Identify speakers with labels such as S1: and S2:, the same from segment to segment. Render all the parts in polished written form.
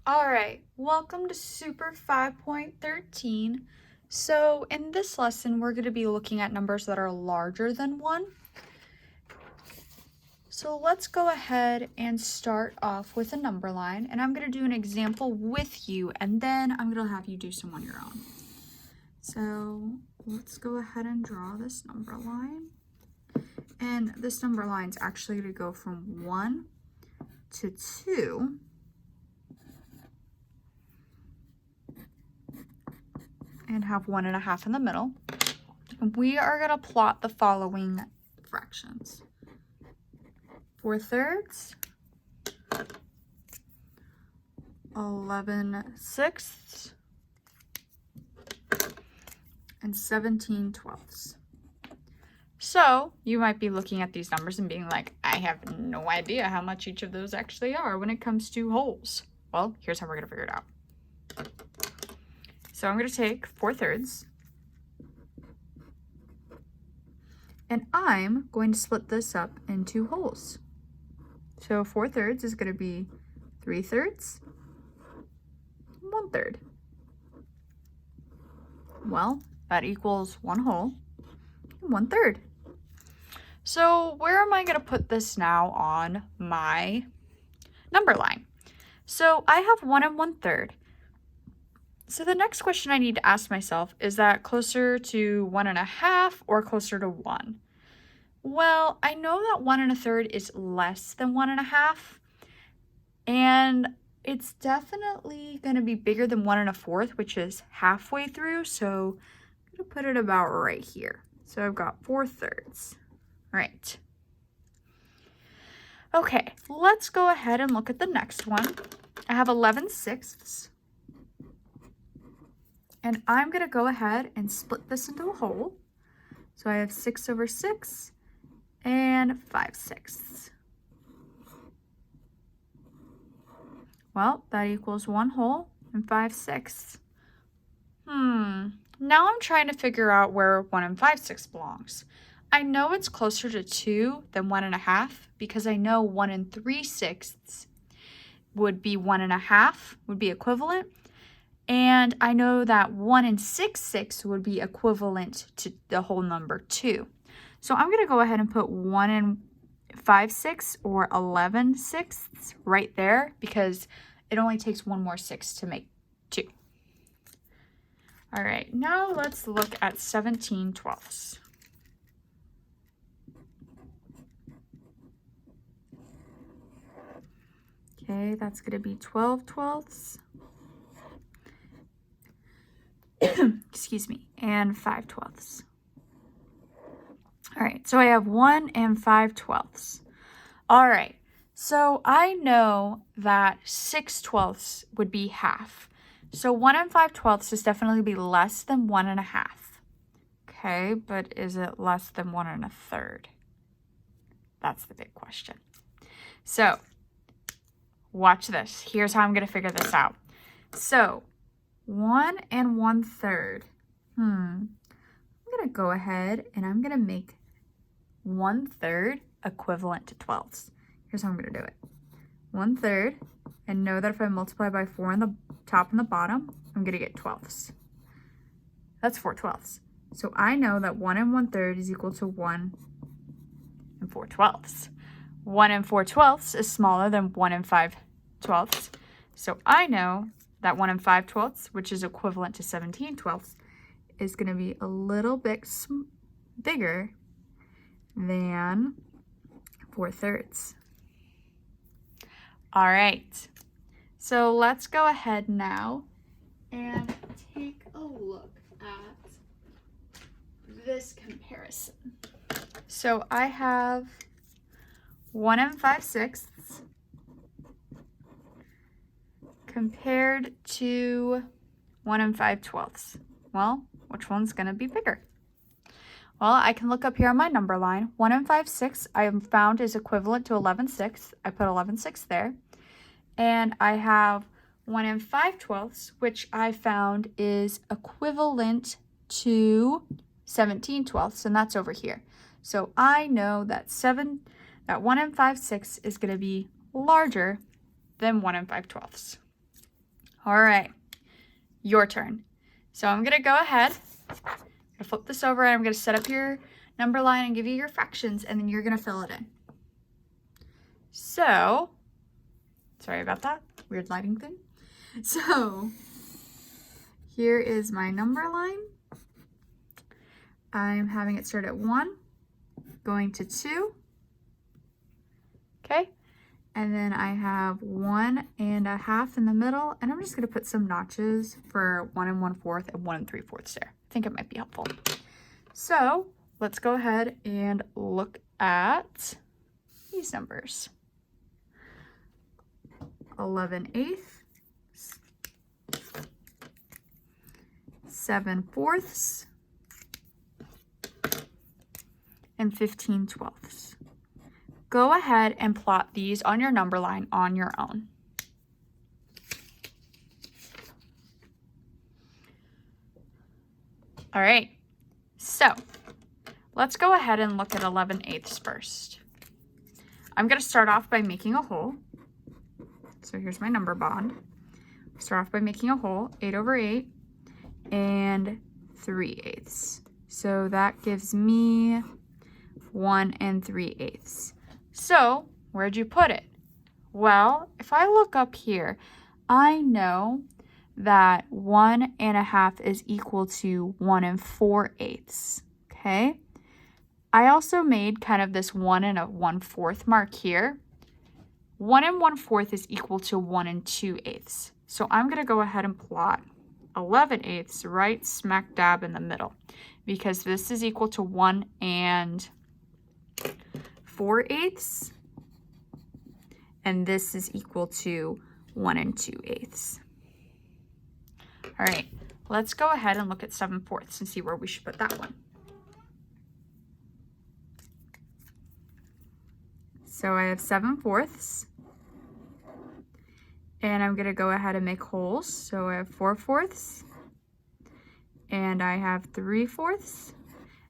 S1: All right, welcome to Super 5.13. So in this lesson, we're going to be looking at numbers that are larger than 1. So let's go ahead and start off with a number line, and I'm going to do an example with you, and then I'm going to have you do some on your own. So let's go ahead and draw this number line. And this number line is actually going to go from 1 to 2. And have 1.5 in the middle. We are going to plot the following fractions. 4/3, 11/6, and 17/12. So you might be looking at these numbers and being like, I have no idea how much each of those actually are when it comes to wholes. Well, here's how we're going to figure it out. So I'm going to take 4/3, and I'm going to split this up into wholes. So 4/3 is going to be 3/3, 1/3. Well, that equals 1 whole and 1/3. So where am I going to put this now on my number line? So I have 1 and 1/3. So the next question I need to ask myself, is that closer to 1.5 or closer to 1? Well, I know that 1 1/3 is less than 1.5, and it's definitely going to be bigger than 1 1/4, which is halfway through. So I'm going to put it about right here. So I've got 4/3. Right. Okay, let's go ahead and look at the next one. I have 11/6. And I'm going to go ahead and split this into a whole. So I have 6/6 and 5/6. Well, that equals 1 whole and 5/6. Now I'm trying to figure out where 1 and 5/6 belongs. I know it's closer to 2 than 1.5 because I know 1 3/6 would be 1.5, would be equivalent. And I know that 1 6/6 would be equivalent to the whole number 2. So I'm going to go ahead and put 1 5/6 or 11/6 right there because it only takes one more 6 to make 2. All right, now let's look at 17/12. Okay, that's going to be 12/12. Excuse me, and 5/12. All right, so I have 1 and 5/12. All right, so I know that 6/12 would be half. So 1 and 5/12 is definitely be less than 1.5. Okay, but is it less than 1 1/3? That's the big question. So watch this. Here's how I'm going to figure this out. So 1 and 1/3. I'm going to go ahead and I'm going to make 1/3 equivalent to 12ths. Here's how I'm going to do it. 1/3, and know that if I multiply by 4 on the top and the bottom, I'm going to get 12ths. That's 4/12. So I know that 1 and 1/3 is equal to 1 and 4/12. 1 and 4/12 is smaller than 1 and 5/12. So I know that 1 and 5/12, which is equivalent to 17/12, is going to be a little bit bigger than 4/3. All right, so let's go ahead now and take a look at this comparison. So I have 1 and 5/6 compared to 1 and 5/12. Well, which one's going to be bigger? Well, I can look up here on my number line. 1 and 5/6 I have found is equivalent to 11/6. I put 11/6 there. And I have 1 and 5/12, which I found is equivalent to 17/12, and that's over here. So I know that 1 and 5/6 is going to be larger than 1 and 5/12. All right, your turn. So I'm gonna go ahead, I'll flip this over and I'm gonna set up your number line and give you your fractions, and then you're gonna fill it in. So, sorry about that, weird lighting thing. So, here is my number line. I'm having it start at 1, going to 2, okay? And then I have 1.5 in the middle, and I'm just gonna put some notches for 1 1/4 and 1 3/4 there. I think it might be helpful. So let's go ahead and look at these numbers. 11/8, 7/4, and 15/12. Go ahead and plot these on your number line on your own. All right, so let's go ahead and look at 11/8 first. I'm gonna start off by making a hole. So here's my number bond. Start off by making a hole, 8/8 and 3/8. So that gives me 1 3/8. So where'd you put it? Well, if I look up here, I know that 1.5 is equal to 1 4/8. Okay. I also made kind of this 1 1/4 mark here. 1 1/4 is equal to 1 2/8. So I'm going to go ahead and plot 11/8 right smack dab in the middle, because this is equal to 1 4/8, and this is equal to 1 2/8. All right, let's go ahead and look at 7/4 and see where we should put that one. So I have 7/4, and I'm gonna go ahead and make holes. So I have 4/4, and I have 3/4,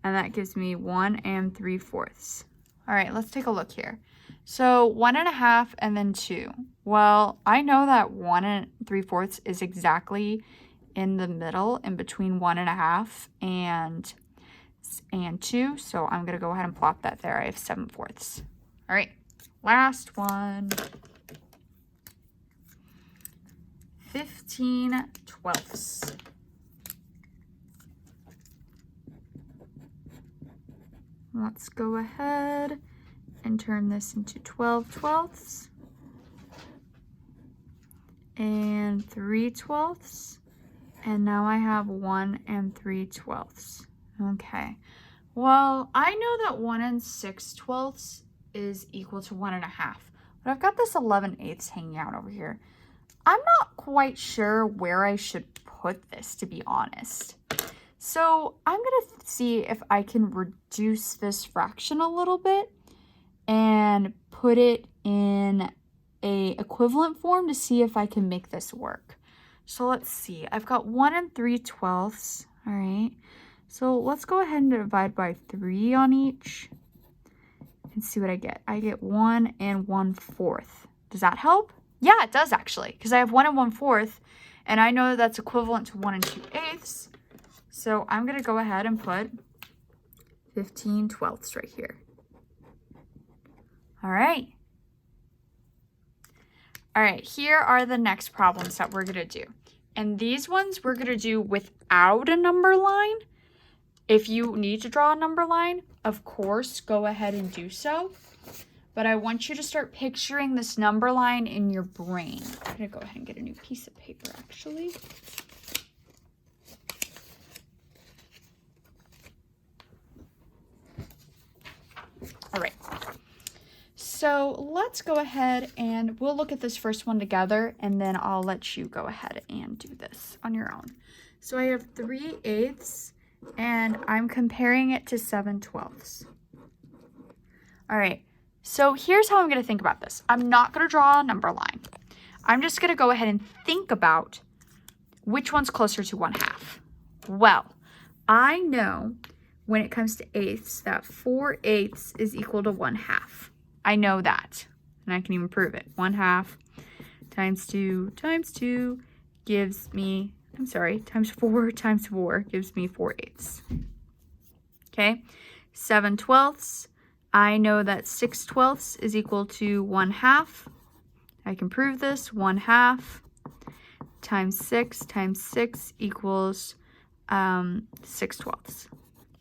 S1: and that gives me 1 3/4. All right, let's take a look here. So 1.5 and then 2. Well, I know that 1 3/4 is exactly in the middle, in between 1.5 and 2. So I'm gonna go ahead and plot that there. I have 7/4. All right, last one. 15/12. Let's go ahead and turn this into 12/12 and 3/12, and now I have 1 3/12. Okay, well, I know that 1 6/12 is equal to 1.5, but I've got this 11/8 hanging out over here. I'm not quite sure where I should put this, to be honest. So I'm gonna see if I can reduce this fraction a little bit and put it in a equivalent form to see if I can make this work. So let's see, I've got 1 3/12, all right. So let's go ahead and divide by 3 on each and see what I get. I get 1 1/4. Does that help? Yeah, it does actually, because I have 1 1/4, and I know that's equivalent to 1 2/8. So I'm going to go ahead and put 15/12 right here. All right. All right, here are the next problems that we're going to do. And these ones we're going to do without a number line. If you need to draw a number line, of course, go ahead and do so. But I want you to start picturing this number line in your brain. I'm going to go ahead and get a new piece of paper, actually. All right. So let's go ahead and we'll look at this first one together, and then I'll let you go ahead and do this on your own. So I have 3/8, and I'm comparing it to 7/12. All right. So here's how I'm going to think about this. I'm not going to draw a number line. I'm just going to go ahead and think about which one's closer to 1/2. Well, I know when it comes to eighths that 4/8 is equal to 1/2. I know that, and I can even prove it. 1/2 times 2 times 2 gives me, times 4 times 4 gives me 4/8. Okay, 7/12. I know that 6/12 is equal to 1/2. I can prove this. 1/2 times 6 equals 6/12.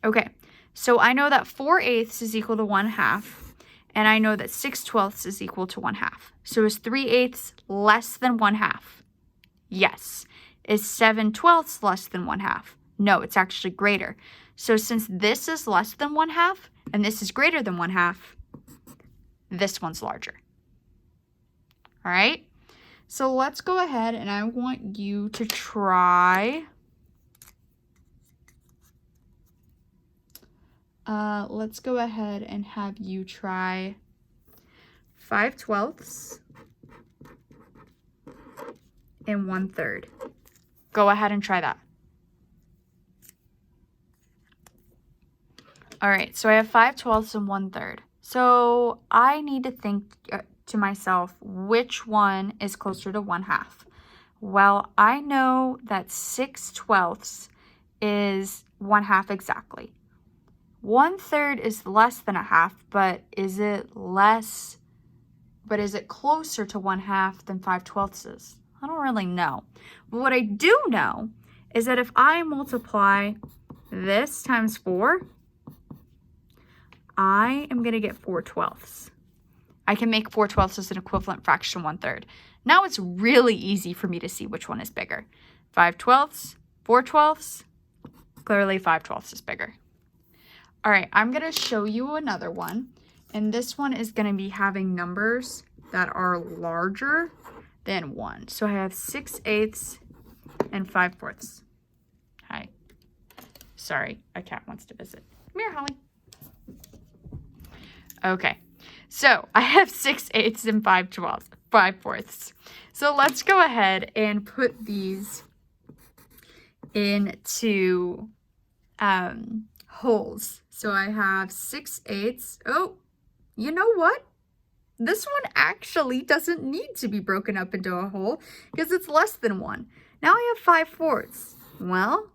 S1: Okay, so I know that 4/8 is equal to 1/2, and I know that 6/12 is equal to 1/2. So is 3/8 less than 1/2? Yes. Is 7/12 less than 1/2? No, it's actually greater. So since this is less than 1/2 and this is greater than 1/2, this one's larger. All right, so let's go ahead and I want you to try. Let's go ahead and have you try 5/12 and 1/3. Go ahead and try that. All right, so I have 5/12 and 1/3. So I need to think to myself, which one is closer to 1/2? Well, I know that 6/12 is 1/2 exactly. 1/3 is less than 1/2, but is it less, but is it closer to 1/2 than 5/12 is? I don't really know. But what I do know is that if I multiply this times 4, I am going to get 4/12. I can make 4/12 as an equivalent fraction to 1/3. Now it's really easy for me to see which one is bigger. 5/12, 4/12. Clearly 5/12 is bigger. All right, I'm going to show you another one. And this one is going to be having numbers that are larger than 1. So I have 6/8 and 5/4. Hi. Sorry, a cat wants to visit. Come here, Holly. Okay, so I have 6/8 and 5/4. So let's go ahead and put these into holes. So I have 6/8. Oh, you know what? This one actually doesn't need to be broken up into a hole because it's less than 1. Now I have 5/4. Well,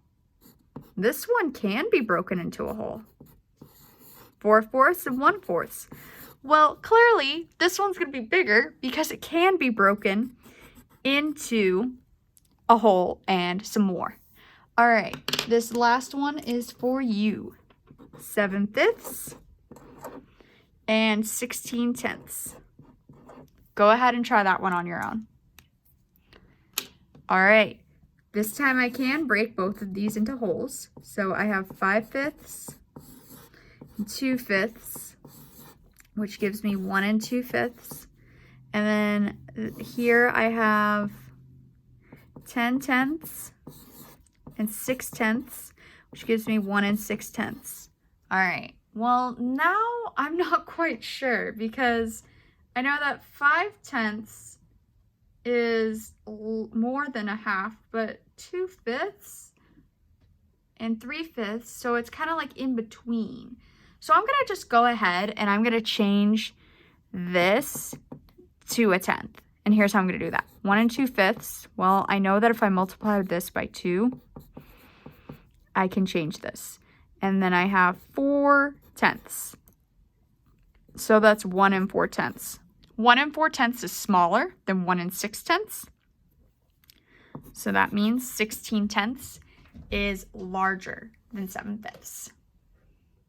S1: this one can be broken into a hole. 4/4 and 1/4. Well, clearly this one's going to be bigger because it can be broken into a hole and some more. All right, this last one is for you. 7/5 and 16/10. Go ahead and try that one on your own. All right, this time I can break both of these into holes. So I have 5/5 and 2/5, which gives me 1 and 2/5. And then here I have 10/10 and 6/10, which gives me 1 and 6/10. All right, well, now I'm not quite sure because I know that 5/10 is more than 1/2, but 2/5 and 3/5, so it's kind of like in between. So I'm going to just go ahead and I'm going to change this to a 1/10. And here's how I'm going to do that. 1 and 2/5. Well, I know that if I multiply this by 2, I can change this. And then I have 4/10. So that's 1 and 4/10. 1 and 4/10 is smaller than 1 and 6/10. So that means 16/10 is larger than 7/5.